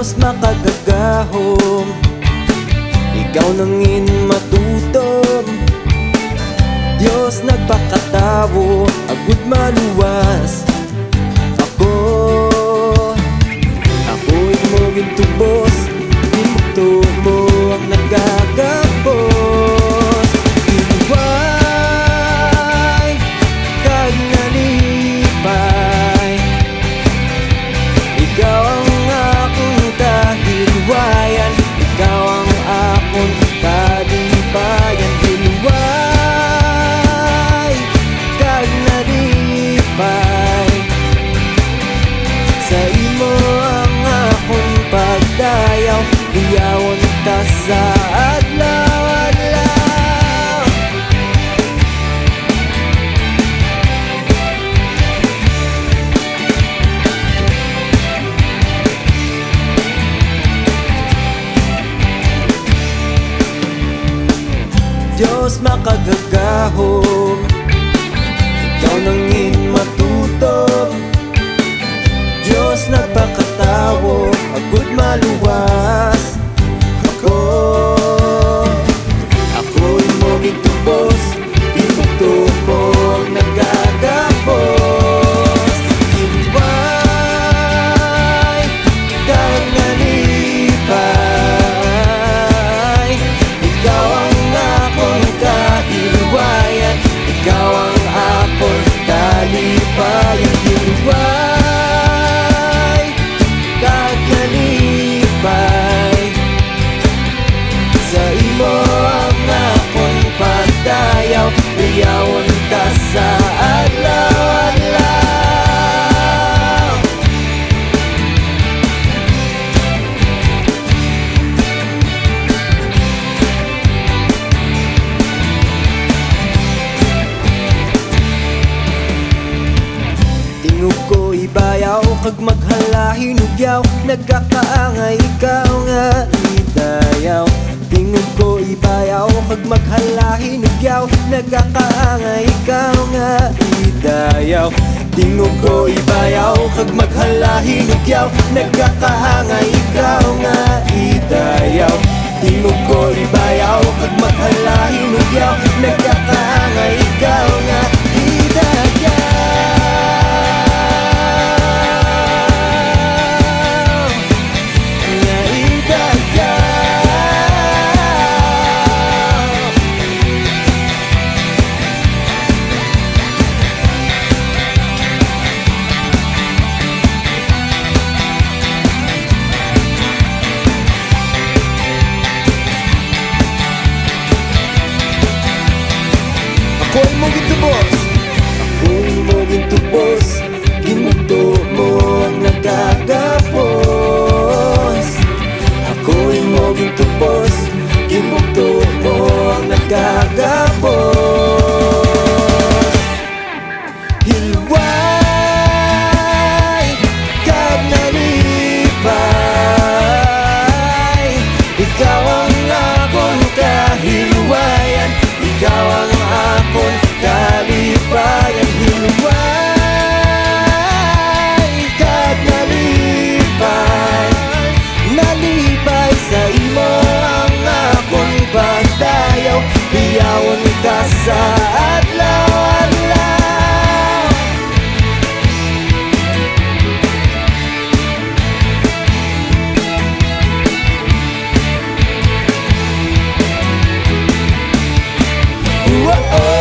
Diyos makagagahom, ikaw nangin matutom. Diyos nagpakatawo, agud maluwas. Ako'y mo gintubos, gimuto mo ang nagagapos. Hilway kag nalipay, ikaw ang akong kahilwayan, ikaw ang akong kalipayan. Hilway kag nalipay, sa imo ang akong pagdayaw, iyawon ka sa adlaw-adlaw. Diyos makagagahom, ikaw nangin matutom. Diyos nagpakatawo, agud maluwas. Ako'y mo gitubos, gimuto mo ang nagagapos. Hilway kag nalipay, ikaw ang akong kahilwayan, ikaw ang akong kalipayan. Hilway kag nalipay, sa imo ang akong pagdayaw, iyawon ka sa adlaw-adlaw. Tingog ko ibayaw, kag maghalahin ugyaw, nagkakaangay ikaw nga idayaw. Tingog ko ibayaw, kag maghalahin ugyaw, nagkakaangay ikaw nga idayaw. Tingog ko ibayaw, kag maghalahin ugyaw, nagkakaangay ikaw nga idayaw. Tingog ko ibayaw, kag maghalahin ugyaw, nagkakaangay ikaw nga idayaw. Ako'y mo gitubos, ako'y mo gitubos, gimuto mo ang nagagapos. Ako'y mo gitubos, gimuto mo ang nagagapos. Hilway kag nalipay, ikaw ang akong kahilwayan, ikaw ang akong kalipayan. Hilway kag nalipay, nalipay, sa imo ang akong pagdayaw, iyawon ka sa adlaw-adlaw. Whoa.